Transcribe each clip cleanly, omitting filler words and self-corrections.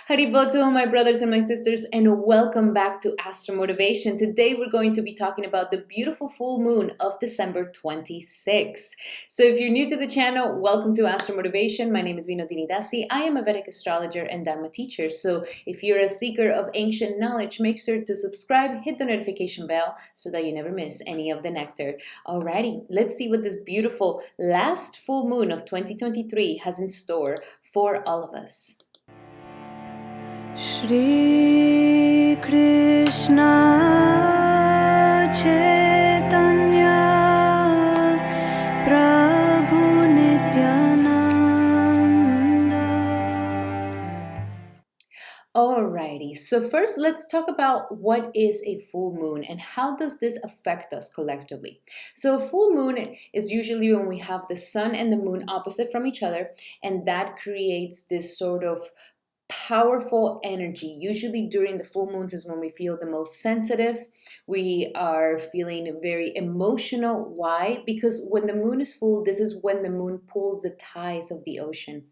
Haribo to all my brothers and my sisters, and welcome back to Astral Motivation. Today we're going to be talking about the beautiful full moon of December 26th. So if you're new to the channel, welcome to Astral Motivation. My name is Vinodini Dasi. I am a Vedic astrologer and Dharma teacher. So if you're a seeker of ancient knowledge, make sure to subscribe, hit the notification bell so that you never miss any of the nectar. Alrighty, let's see what this beautiful last full moon of 2023 has in store for all of us. Shri Krishna Chaitanya Prabhu Nityananda. Alrighty, so first let's talk about what is a full moon and how does this affect us collectively. So a full moon is usually when we have the sun and the moon opposite from each other, and that creates this sort of powerful energy. Usually during the full moons is when we feel the most sensitive. We are feeling very emotional. Why? Because when the moon is full, this is when the moon pulls the tides of the ocean.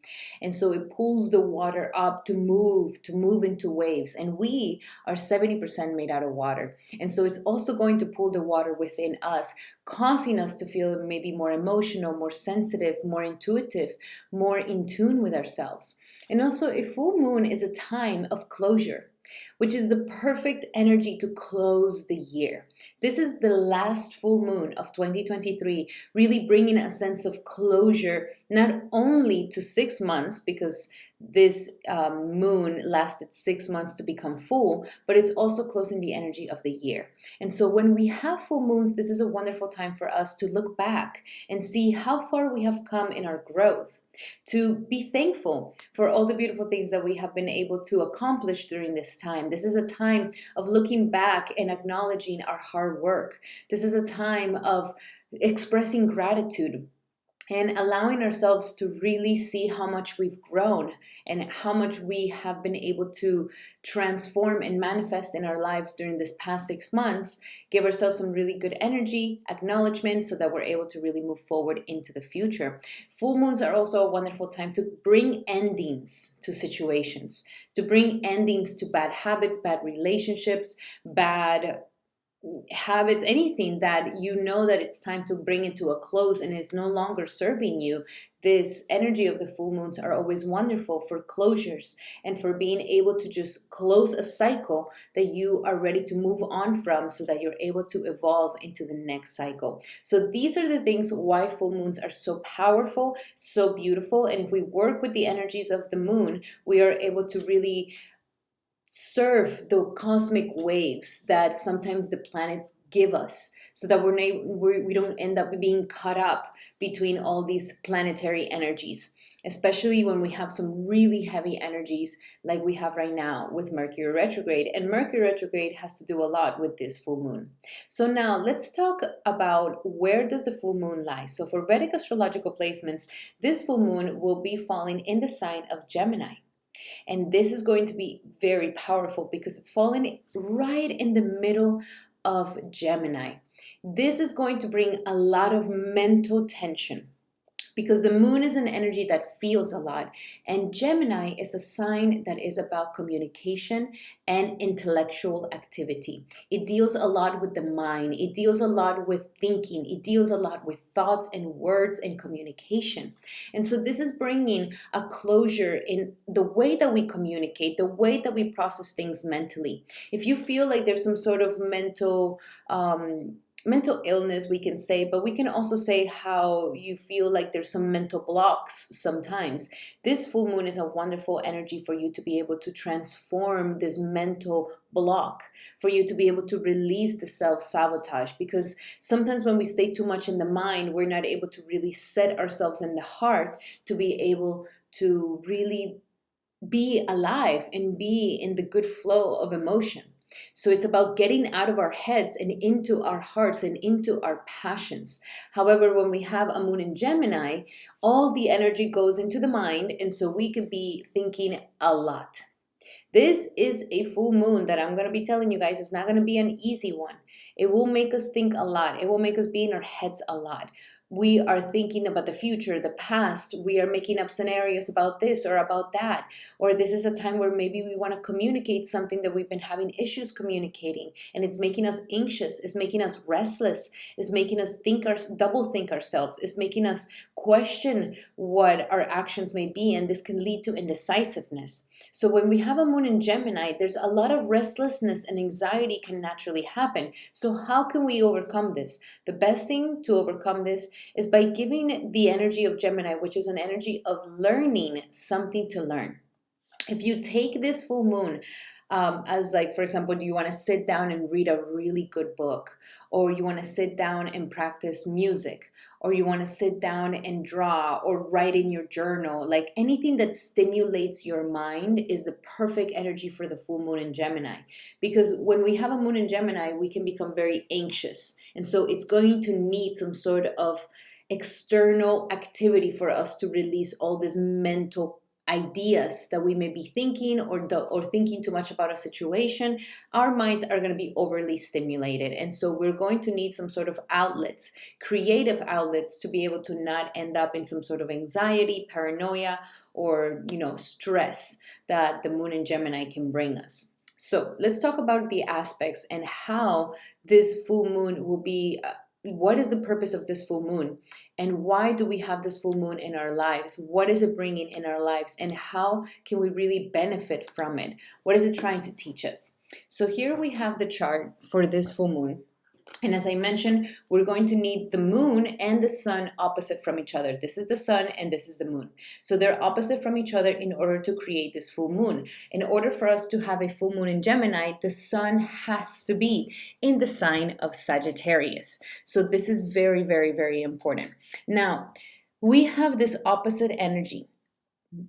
And so it pulls the water up to move into waves. And we are 70% made out of water. And so it's also going to pull the water within us, causing us to feel maybe more emotional, more sensitive, more intuitive, more in tune with ourselves. And also a full moon is a time of closure, which is the perfect energy to close the year. This is the last full moon of 2023, really bringing a sense of closure, not only to 6 months, because this moon lasted 6 months to become full, but it's also closing the energy of the year. And so when we have full moons, this is a wonderful time for us to look back and see how far we have come in our growth, to be thankful for all the beautiful things that we have been able to accomplish during this time. This is a time of looking back and acknowledging our hard work. This is a time of expressing gratitude and allowing ourselves to really see how much we've grown and how much we have been able to transform and manifest in our lives during this past 6 months. Give ourselves some really good energy, acknowledgement, so that we're able to really move forward into the future. Full moons are also a wonderful time to bring endings to situations, to bring endings to bad habits, bad relationships, bad habits, anything that you know that it's time to bring it to a close and is no longer serving you. This energy of the full moons are always wonderful for closures and for being able to just close a cycle that you are ready to move on from, so that you're able to evolve into the next cycle. So these are the things why full moons are so powerful, so beautiful. And if we work with the energies of the moon, we are able to really surf the cosmic waves that sometimes the planets give us, so that we don't end up being caught up between all these planetary energies, especially when we have some really heavy energies like we have right now with Mercury retrograde. And Mercury retrograde has to do a lot with this full moon. So now let's talk about where does the full moon lie. So for Vedic astrological placements, this full moon will be falling in the sign of Gemini. And this is going to be very powerful because it's falling right in the middle of Gemini. This is going to bring a lot of mental tension, because the moon is an energy that feels a lot, and Gemini is a sign that is about communication and intellectual activity. It deals a lot with the mind. It deals a lot with thinking. It deals a lot with thoughts and words and communication. And so this is bringing a closure in the way that we communicate, the way that we process things mentally. If you feel like there's some sort of mental illness, we can say, but we can also say how you feel like there's some mental blocks sometimes. This full moon is a wonderful energy for you to be able to transform this mental block, for you to be able to release the self-sabotage, because sometimes when we stay too much in the mind, we're not able to really set ourselves in the heart to be able to really be alive and be in the good flow of emotion. So it's about getting out of our heads and into our hearts and into our passions. However, when we have a moon in Gemini, all the energy goes into the mind, and so we could be thinking a lot. This is a full moon that I'm going to be telling you guys is not going to be an easy one. It will make us think a lot. It will make us be in our heads a lot. we are thinking about the future, the past. We are making up scenarios about this or about that. Or this is a time where maybe we want to communicate something that we've been having issues communicating, and it's making us anxious, it's making us restless, it's making us double think ourselves, it's making us question what our actions may be, and this can lead to indecisiveness. So when we have a moon in Gemini, there's a lot of restlessness and anxiety can naturally happen. So how can we overcome this? The best thing to overcome this is by giving the energy of Gemini, which is an energy of learning something to learn. If you take this full moon as, like, for example, do you want to sit down and read a really good book, or you want to sit down and practice music, or you want to sit down and draw or write in your journal, like anything that stimulates your mind is the perfect energy for the full moon in Gemini. Because when we have a moon in Gemini, we can become very anxious. And so it's going to need some sort of external activity for us to release all this mental ideas that we may be thinking, or thinking too much about a situation. Our minds are going to be overly stimulated, and so we're going to need some sort of outlets, creative outlets, to be able to not end up in some sort of anxiety, paranoia, or stress that the moon in Gemini can bring us. So let's talk about the aspects and how this full moon will be. What is the purpose of this full moon, and why do we have this full moon in our lives? What is it bringing in our lives, and how can we really benefit from it? What is it trying to teach us? So here we have the chart for this full moon. And as I mentioned, we're going to need the moon and the sun opposite from each other. This is the sun and this is the moon. So they're opposite from each other in order to create this full moon. In order for us to have a full moon in Gemini, the sun has to be in the sign of Sagittarius. So this is very, very, very important. Now, we have this opposite energy.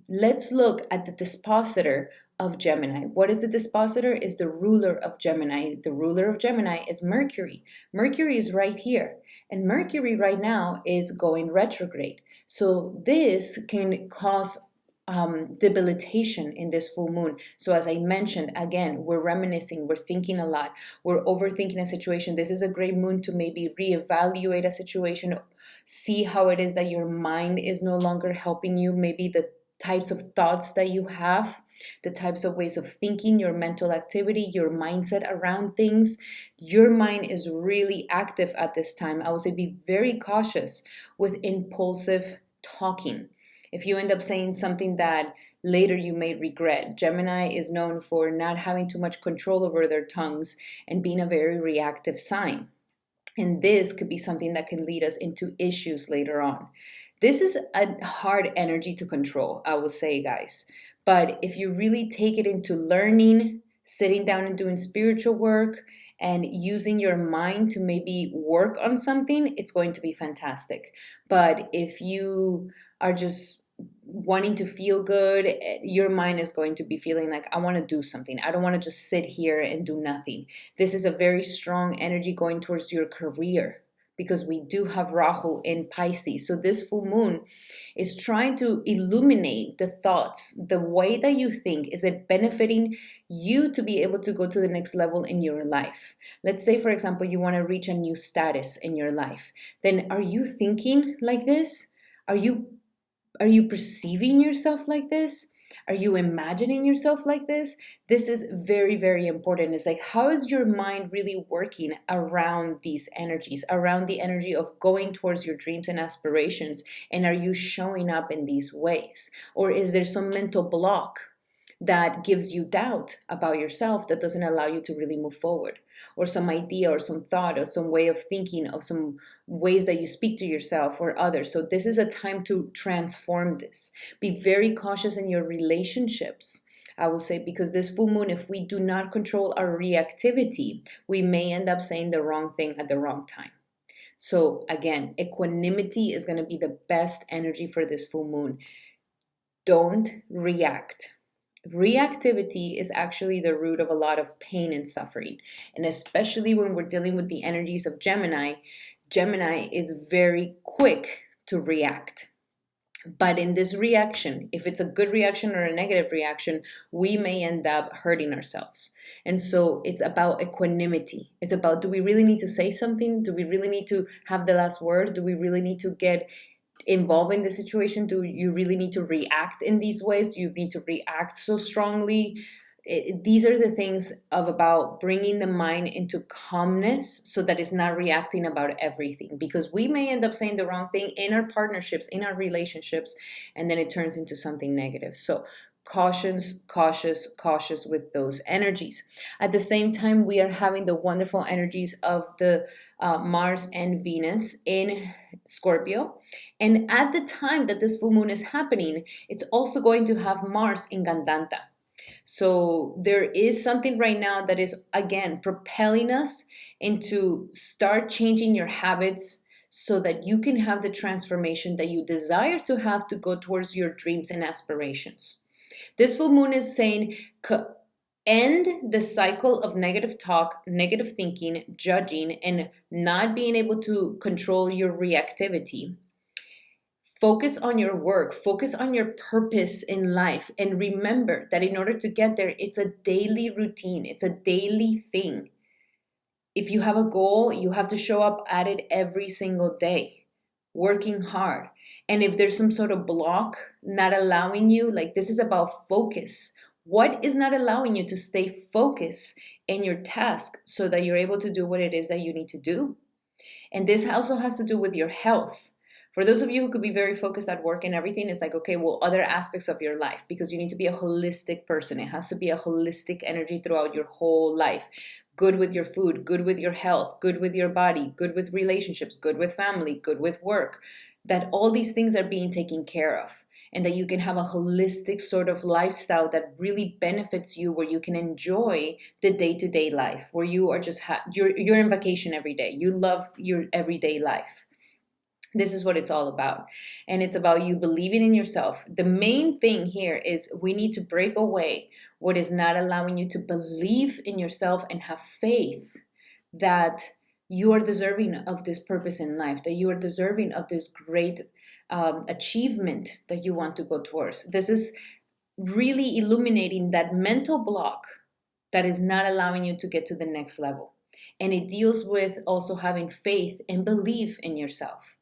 Let's look at the dispositor of Gemini. What is the dispositor? Is the ruler of Gemini. The ruler of Gemini is Mercury. Mercury is right here, and Mercury right now is going retrograde. So this can cause debilitation in this full moon. So as I mentioned, again, we're reminiscing, we're thinking a lot, we're overthinking a situation. This is a great moon to maybe reevaluate a situation, see how it is that your mind is no longer helping you, maybe the types of thoughts that you have, the types of ways of thinking, your mental activity, your mindset around things. Your mind is really active at this time. I would say be very cautious with impulsive talking. If you end up saying something that later you may regret. Gemini is known for not having too much control over their tongues and being a very reactive sign. And this could be something that can lead us into issues later on. This is a hard energy to control, I will say, guys. But if you really take it into learning, sitting down and doing spiritual work, and using your mind to maybe work on something, it's going to be fantastic. But if you are just wanting to feel good, your mind is going to be feeling like, I want to do something. I don't want to just sit here and do nothing. This is a very strong energy going towards your career, because we do have Rahu in Pisces. So this full moon is trying to illuminate the thoughts, the way that you think. Is it benefiting you to be able to go to the next level in your life? Let's say, for example, you want to reach a new status in your life. Then are you thinking like this? Are you perceiving yourself like this? Are you imagining yourself like this? This is very, very important. It's like, how is your mind really working around these energies, around the energy of going towards your dreams and aspirations? And are you showing up in these ways? Or is there some mental block that gives you doubt about yourself that doesn't allow you to really move forward? Or some idea or some thought or some way of thinking, of some ways that you speak to yourself or others. So this is a time to transform this. Be very cautious in your relationships, I will say, because this full moon, if we do not control our reactivity, we may end up saying the wrong thing at the wrong time. So again, equanimity is going to be the best energy for this full moon. Don't react. Reactivity is actually the root of a lot of pain and suffering. And especially when we're dealing with the energies of Gemini, Gemini is very quick to react. But in this reaction, if it's a good reaction or a negative reaction, we may end up hurting ourselves. And so it's about equanimity. It's about, do we really need to say something? Do we really need to have the last word? Do we really need to get involved in the situation? Do you really need to react in these ways? Do you need to react so strongly? These are the things of about bringing the mind into calmness so that it's not reacting about everything, because we may end up saying the wrong thing in our partnerships, in our relationships, and then it turns into something negative. So cautious with those energies. At the same time, we are having the wonderful energies of the Mars and Venus in Scorpio. And at the time that this full moon is happening, it's also going to have Mars in Gandanta. So there is something right now that is, again, propelling us into start changing your habits so that you can have the transformation that you desire to have to go towards your dreams and aspirations. This full moon is saying, end the cycle of negative talk, negative thinking, judging, and not being able to control your reactivity. Focus on your work, focus on your purpose in life, and remember that in order to get there, it's a daily routine, it's a daily thing. If you have a goal, you have to show up at it every single day, working hard. And if there's some sort of block not allowing you, like, this is about focus. What is not allowing you to stay focused in your task so that you're able to do what it is that you need to do? And this also has to do with your health. For those of you who could be very focused at work and everything, it's like, okay, well, other aspects of your life, because you need to be a holistic person. It has to be a holistic energy throughout your whole life. Good with your food, good with your health, good with your body, good with relationships, good with family, good with work. That all these things are being taken care of, and that you can have a holistic sort of lifestyle that really benefits you, where you can enjoy the day-to-day life, where you are just you're in vacation every day. You love your everyday life. This is what it's all about. And it's about you believing in yourself. The main thing here is we need to break away what is not allowing you to believe in yourself and have faith that you are deserving of this purpose in life, that you are deserving of this great achievement that you want to go towards. This is really illuminating that mental block that is not allowing you to get to the next level. And it deals with also having faith and belief in yourself.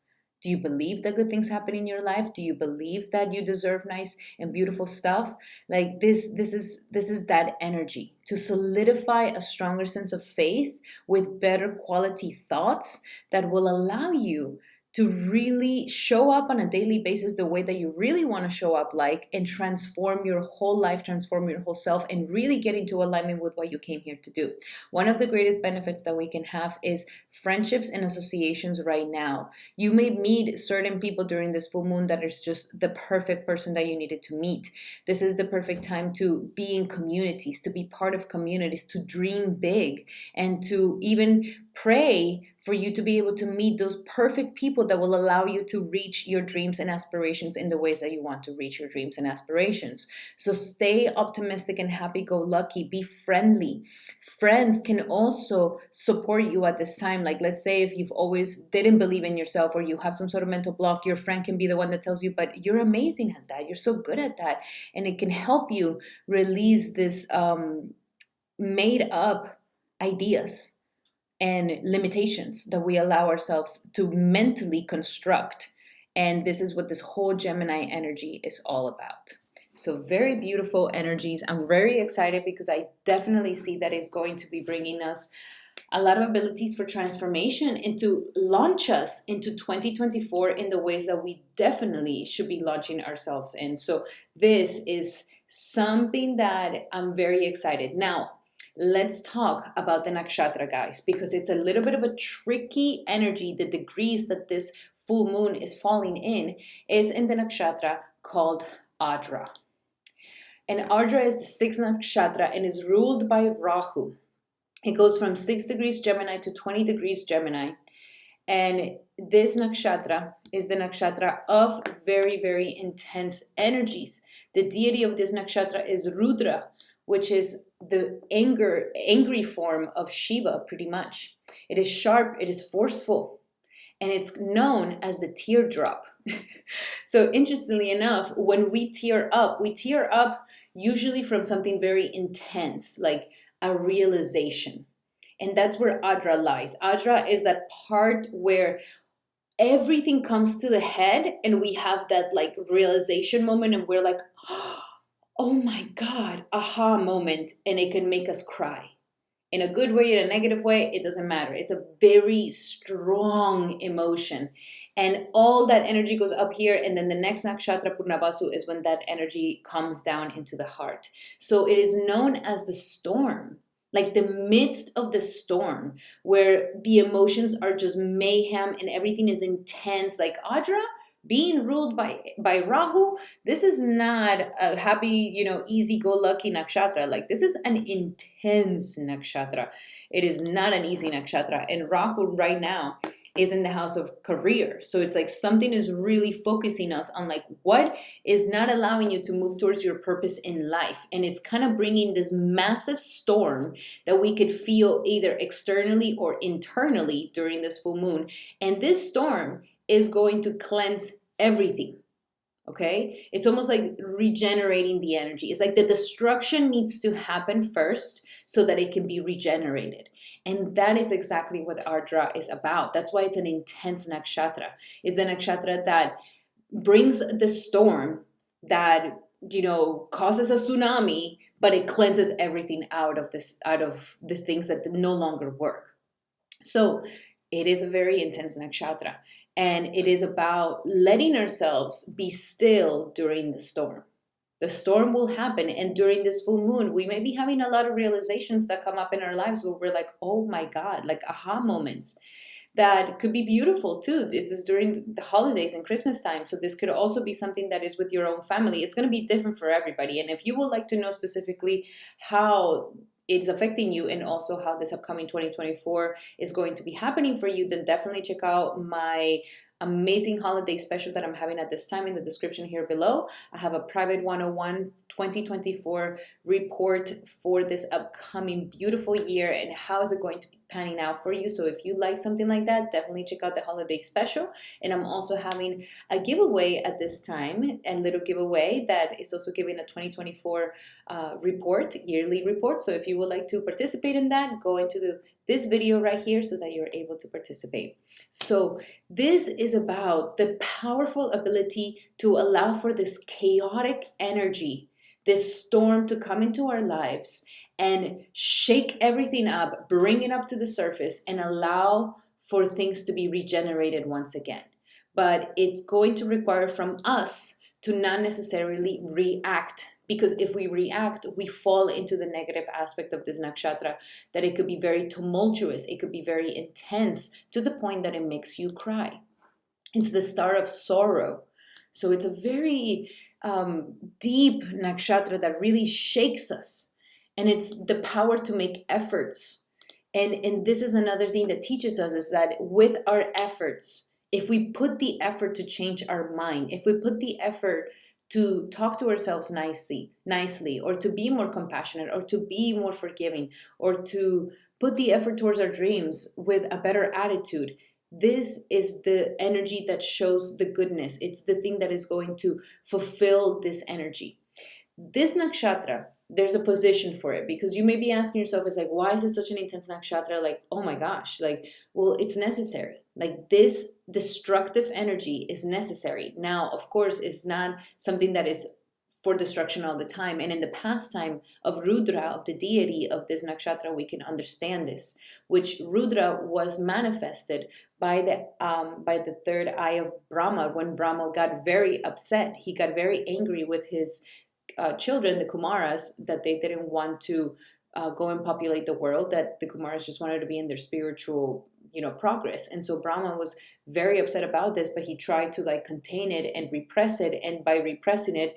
Do you believe that good things happen in your life? Do you believe that you deserve nice and beautiful stuff? Like this is that energy to solidify a stronger sense of faith with better quality thoughts that will allow you to really show up on a daily basis the way that you really want to show up, like, and transform your whole life, transform your whole self, and really get into alignment with what you came here to do. One of the greatest benefits that we can have is friendships and associations right now. You may meet certain people during this full moon that is just the perfect person that you needed to meet. This is the perfect time to be in communities, to be part of communities, to dream big, and to even pray for you to be able to meet those perfect people that will allow you to reach your dreams and aspirations in the ways that you want to reach your dreams and aspirations. So stay optimistic and happy-go-lucky. Be friendly. Friends can also support you at this time. Like, let's say if you've always didn't believe in yourself, or you have some sort of mental block, your friend can be the one that tells you, but you're amazing at that. You're so good at that. And it can help you release this made up ideas and limitations that we allow ourselves to mentally construct. And this is what this whole Gemini energy is all about. So very beautiful energies. I'm very excited because I definitely see that it's going to be bringing us a lot of abilities for transformation and to launch us into 2024 in the ways that we definitely should be launching ourselves in. So this is something that I'm very excited. Now, let's talk about the nakshatra, guys, because it's a little bit of a tricky energy. The degrees that this full moon is falling in is in the nakshatra called Ardra. And Ardra is the sixth nakshatra and is ruled by Rahu. It goes from 6 degrees Gemini to 20 degrees Gemini. And this nakshatra is the nakshatra of very, very intense energies. The deity of this nakshatra is Rudra, which is the angry form of Shiva, pretty much. It is sharp, it is forceful, and it's known as the teardrop. So interestingly enough, when we tear up usually from something very intense, like a realization. And that's where Adra lies. Adra is that part where everything comes to the head and we have that like realization moment and we're like, oh my God, aha moment. And it can make us cry in a good way, in a negative way, it doesn't matter. It's a very strong emotion. And all that energy goes up here. And then the next nakshatra, Purnabasu, is when that energy comes down into the heart. So it is known as the storm, like the midst of the storm, where the emotions are just mayhem and everything is intense. Like Adra being ruled by Rahu, this is not a happy, easy-go-lucky nakshatra. Like this is an intense nakshatra. It is not an easy nakshatra. And Rahu right now is in the house of career. So it's like something is really focusing us on like what is not allowing you to move towards your purpose in life. And it's kind of bringing this massive storm that we could feel either externally or internally during this full moon. And this storm is going to cleanse everything. Okay? It's almost like regenerating the energy. It's like the destruction needs to happen first so that it can be regenerated. And that is exactly what Ardra is about. That's why it's an intense nakshatra. It's a nakshatra that brings the storm that, causes a tsunami, but it cleanses everything out of the things that no longer work. So it is a very intense nakshatra. And it is about letting ourselves be still during the storm. The storm will happen. And during this full moon, we may be having a lot of realizations that come up in our lives where we're like, oh my God, like aha moments that could be beautiful too. This is during the holidays and Christmas time. So this could also be something that is with your own family. It's going to be different for everybody. And if you would like to know specifically how it's affecting you and also how this upcoming 2024 is going to be happening for you, then definitely check out my amazing holiday special that I'm having at this time in the description here below. I have a private 101 2024 report for this upcoming beautiful year and how is it going to be panning out for you. So if you like something like that, definitely check out the holiday special. And I'm also having a giveaway at this time, a little giveaway that is also giving a 2024 yearly report. So if you would like to participate in that, go into this video right here so that you're able to participate. So this is about the powerful ability to allow for this chaotic energy, this storm to come into our lives and shake everything up, bring it up to the surface, and allow for things to be regenerated once again. But it's going to require from us to not necessarily react, because if we react, we fall into the negative aspect of this nakshatra, that it could be very tumultuous, it could be very intense to the point that it makes you cry. It's the star of sorrow. So it's a very deep nakshatra that really shakes us. And it's the power to make efforts. And this is another thing that teaches us is that with our efforts, if we put the effort to change our mind, if we put the effort to talk to ourselves nicely, or to be more compassionate, or to be more forgiving, or to put the effort towards our dreams with a better attitude, this is the energy that shows the goodness. It's the thing that is going to fulfill this energy. This nakshatra, there's a position for it, because you may be asking yourself, it's like, why is it such an intense nakshatra? Like, oh my gosh, like, well, it's necessary. Like this destructive energy is necessary. Now, of course, it's not something that is for destruction all the time. And in the pastime of Rudra, of the deity of this nakshatra, we can understand this, which Rudra was manifested by the third eye of Brahma. When Brahma got very upset, he got very angry with his children, the Kumaras, that they didn't want to go and populate the world, that the Kumaras just wanted to be in their spiritual, progress. And so Brahma was very upset about this, but he tried to like contain it and repress it. And by repressing it,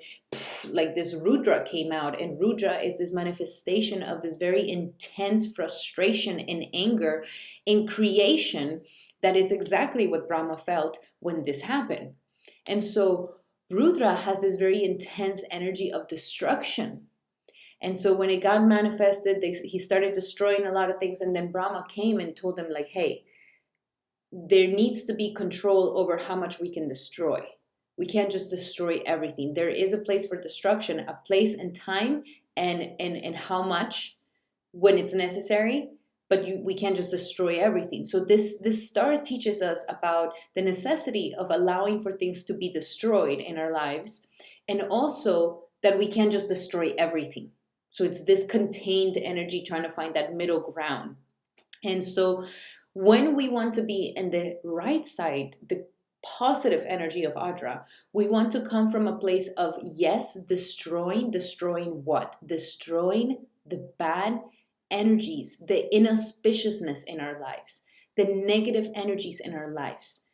like this Rudra came out. And Rudra is this manifestation of this very intense frustration and anger in creation. That is exactly what Brahma felt when this happened. And so Rudra has this very intense energy of destruction. And so when it got manifested, he started destroying a lot of things. And then Brahma came and told them like, hey, there needs to be control over how much we can destroy. We can't just destroy everything. There is a place for destruction, a place and time, and how much when it's necessary. But we can't just destroy everything. So this star teaches us about the necessity of allowing for things to be destroyed in our lives, and also that we can't just destroy everything. So it's this contained energy trying to find that middle ground. And so when we want to be in the right side, the positive energy of Adra, we want to come from a place of, yes, destroying what? Destroying the bad energies, the inauspiciousness in our lives, the negative energies in our lives.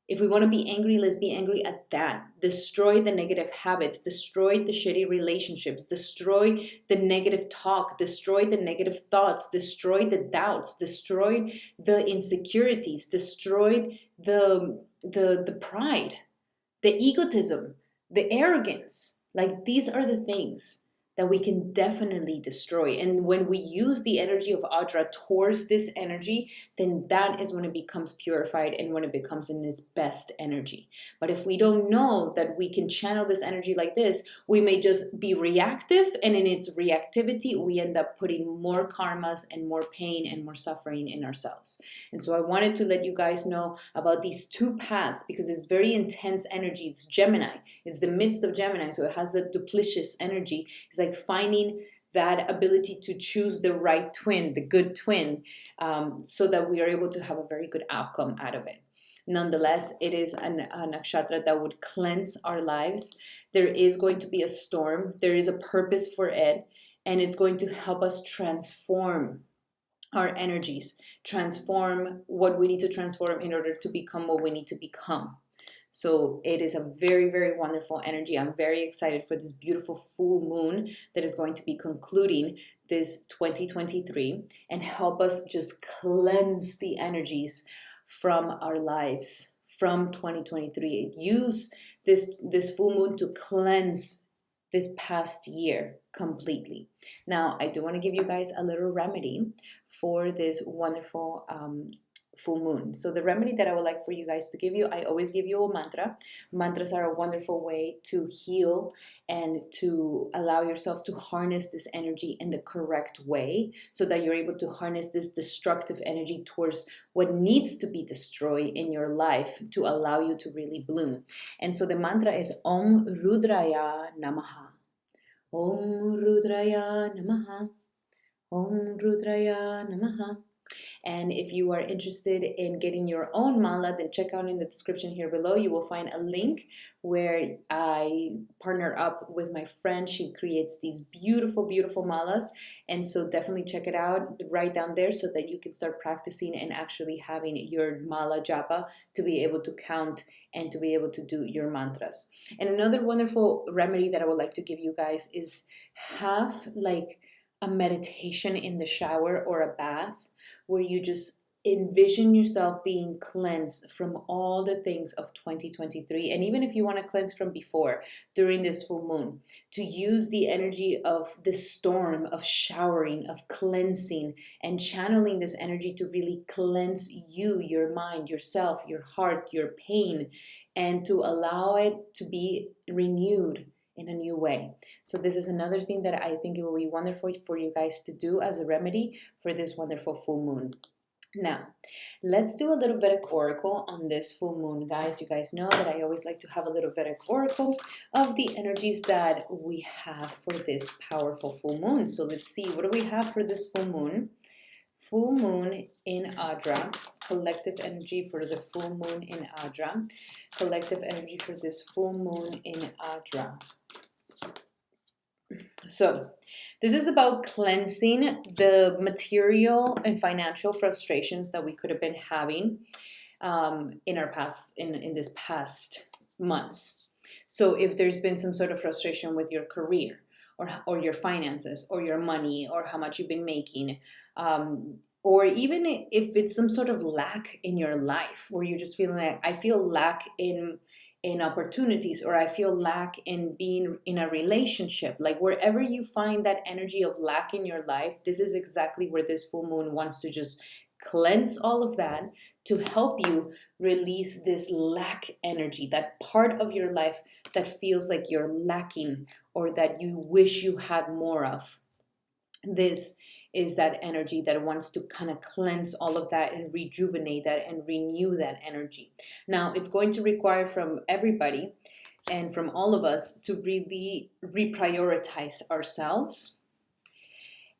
If we want to be angry, let's be angry at that. Destroy the negative habits, destroy the shitty relationships, destroy the negative talk, destroy the negative thoughts, destroy the doubts, destroy the insecurities, destroy the pride, the egotism, the arrogance. Like, these are the things that we can definitely destroy. And when we use the energy of Adra towards this energy, then that is when it becomes purified and when it becomes in its best energy. But if we don't know that we can channel this energy like this, we may just be reactive, and in its reactivity, we end up putting more karmas and more pain and more suffering in ourselves. And so I wanted to let you guys know about these two paths, because it's very intense energy. It's Gemini. It's the midst of Gemini, so it has the duplicious energy. It's like finding that ability to choose the right twin, the good twin, so that we are able to have a very good outcome out of it. Nonetheless, it is a nakshatra that would cleanse our lives. There is going to be a storm. There is a purpose for it, and it's going to help us transform our energies, transform what we need to transform in order to become what we need to become. So it is a very, very wonderful energy. I'm very excited for this beautiful full moon that is going to be concluding this 2023 and help us just cleanse the energies from our lives from 2023. Use this full moon to cleanse this past year completely. Now, I do want to give you guys a little remedy for this wonderful full moon. So the remedy that I would like for you guys to give you, I always give you a mantra. Mantras are a wonderful way to heal and to allow yourself to harness this energy in the correct way, so that you're able to harness this destructive energy towards what needs to be destroyed in your life to allow you to really bloom. And so the mantra is Om Rudraya Namaha. Om Rudraya Namaha. Om Rudraya Namaha. And if you are interested in getting your own mala, then check out in the description here below. You will find a link where I partner up with my friend. She creates these beautiful, beautiful malas. And so definitely check it out right down there so that you can start practicing and actually having your mala japa to be able to count and to be able to do your mantras. And another wonderful remedy that I would like to give you guys is have like a meditation in the shower or a bath where you just envision yourself being cleansed from all the things of 2023. And even if you want to cleanse from before, during this full moon, to use the energy of this storm of showering, of cleansing, and channeling this energy to really cleanse you, your mind, yourself, your heart, your pain, and to allow it to be renewed in a new way. So this is another thing that I think it will be wonderful for you guys to do as a remedy for this wonderful full moon. Now, let's do a little Vedic Oracle on this full moon, guys. You guys know that I always like to have a little Vedic Oracle of the energies that we have for this powerful full moon. So let's see, what do we have for this full moon? Full moon in Ardra, collective energy for the full moon in Ardra, collective energy for this full moon in Ardra. So this is about cleansing the material and financial frustrations that we could have been having in our past, in this past months. So if there's been some sort of frustration with your career or your finances or your money or how much you've been making, or even if it's some sort of lack in your life where you're just feeling like, I feel lack in opportunities, or I feel lack in being in a relationship, like wherever you find that energy of lack in your life, this is exactly where this full moon wants to just cleanse all of that to help you release this lack energy, that part of your life that feels like you're lacking or that you wish you had more of. This is that energy that wants to kind of cleanse all of that and rejuvenate that and renew that energy. Now, it's going to require from everybody and from all of us to really reprioritize ourselves.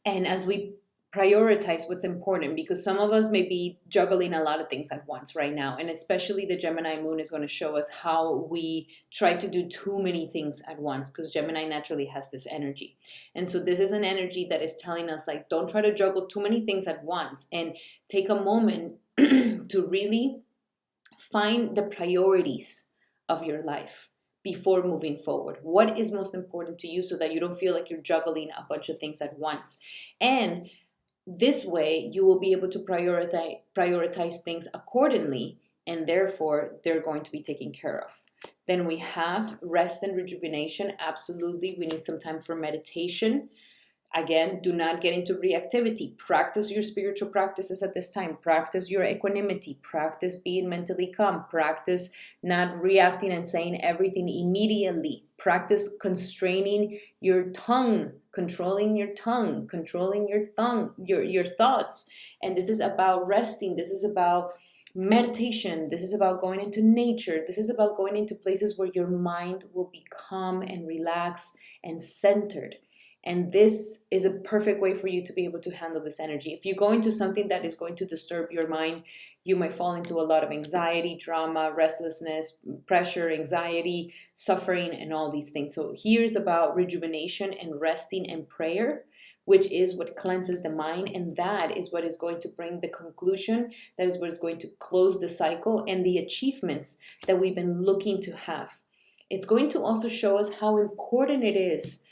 And as we prioritize what's important, because some of us may be juggling a lot of things at once right now, and especially the Gemini moon is going to show us how we try to do too many things at once, because Gemini naturally has this energy. And so this is an energy that is telling us, like, don't try to juggle too many things at once, and take a moment to really find the priorities of your life before moving forward. What is most important to you, so that you don't feel like you're juggling a bunch of things at once. And this way, you will be able to prioritize things accordingly, and therefore, they're going to be taken care of. Then we have rest and rejuvenation. Absolutely, we need some time for meditation. Again, do not get into reactivity. Practice your spiritual practices at this time. Practice your equanimity. Practice being mentally calm. Practice not reacting and saying everything immediately. Practice constraining your tongue, controlling your tongue, controlling your thoughts. And this is about resting. This is about meditation. This is about going into nature. This is about going into places where your mind will be calm and relaxed and centered. And this is a perfect way for you to be able to handle this energy. If you go into something that is going to disturb your mind, you might fall into a lot of anxiety, drama, restlessness, pressure, anxiety, suffering, and all these things. So here's about rejuvenation and resting and prayer, which is what cleanses the mind. And that is what is going to bring the conclusion. That is what is going to close the cycle and the achievements that we've been looking to have. It's going to also show us how important it is,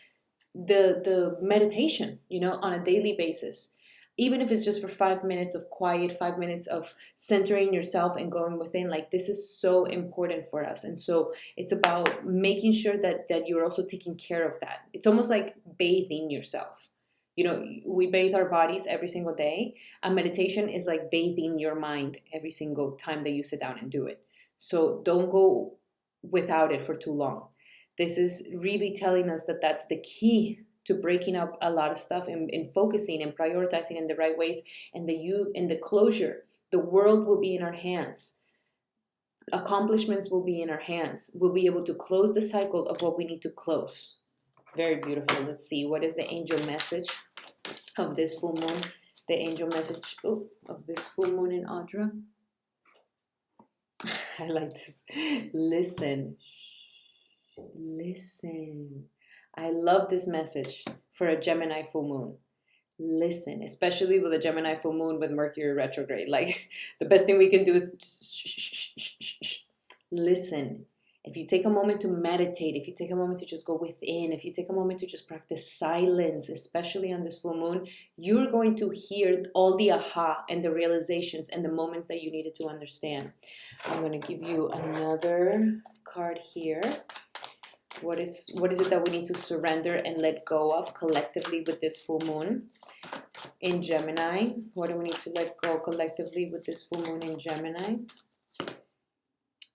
the meditation, on a daily basis. Even if it's just for 5 minutes of quiet, 5 minutes of centering yourself and going within, like, this is so important for us. And so it's about making sure that you're also taking care of that. It's almost like bathing yourself. We bathe our bodies every single day. A meditation is like bathing your mind every single time that you sit down and do it. So don't go without it for too long. This is really telling us that that's the key to breaking up a lot of stuff and focusing and prioritizing in the right ways. And in the closure, the world will be in our hands. Accomplishments will be in our hands. We'll be able to close the cycle of what we need to close. Very beautiful. Let's see. What is the angel message of this full moon? The angel message of this full moon in Ardra. I like this. Listen. I love this message for a Gemini full moon. Listen, especially with a Gemini full moon with Mercury retrograde. Like, the best thing we can do is just listen. If you take a moment to meditate, if you take a moment to just go within, if you take a moment to just practice silence, especially on this full moon, you're going to hear all the aha and the realizations and the moments that you needed to understand. I'm going to give you another card here. What is it that we need to surrender and let go of collectively with this full moon in Gemini? What do we need to let go collectively with this full moon in Gemini?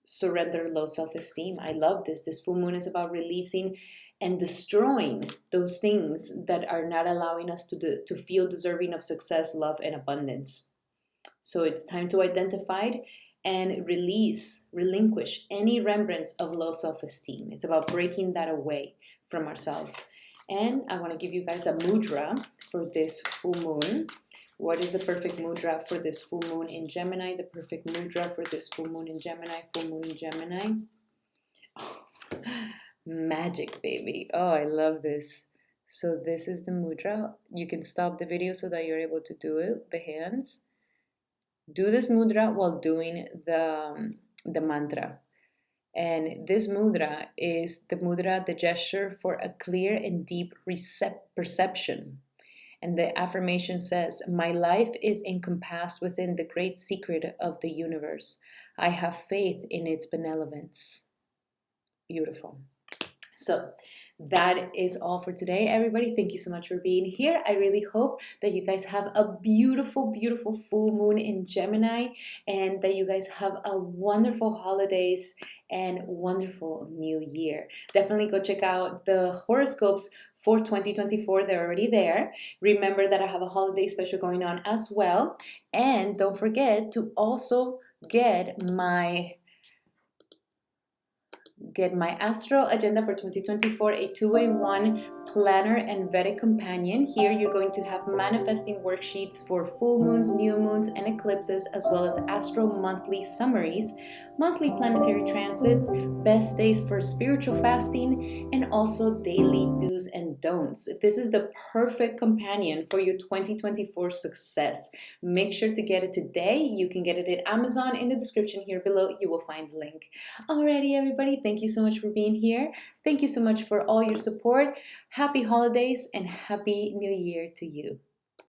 Surrender low self-esteem. I love this. This full moon is about releasing and destroying those things that are not allowing us to feel deserving of success, love, and abundance. So it's time to identify and relinquish any remnants of low self-esteem. It's about breaking that away from ourselves. And I want to give you guys a mudra for this full moon. What is the perfect mudra for this full moon in Gemini? The perfect mudra for this full moon in Gemini, full moon in Gemini. Oh, magic, baby. Oh, I love this. So this is the mudra. You can stop the video so that you're able to do it, the hands. Do this mudra while doing the mantra. And this mudra is the gesture for a clear and deep perception. And the affirmation says, my life is encompassed within the great secret of the universe. I have faith in its benevolence. Beautiful. So That is all for today, everybody. Thank you so much for being here. I really hope that you guys have a beautiful, beautiful full moon in Gemini and that you guys have a wonderful holidays and wonderful new year. Definitely go check out the horoscopes for 2024. They're already there. Remember that I have a holiday special going on as well. And don't forget to also get my astral agenda for 2024, a two-way one planner and Vedic companion. Here you're going to have manifesting worksheets for full moons, new moons, and eclipses, as well as astral monthly summaries, monthly planetary transits, best days for spiritual fasting, and also daily do's and don'ts. This is the perfect companion for your 2024 success. Make sure to get it today. You can get it at Amazon. In the description here below, you will find the link. Alrighty, everybody, thank you so much for being here. Thank you so much for all your support. Happy holidays and happy new year to you.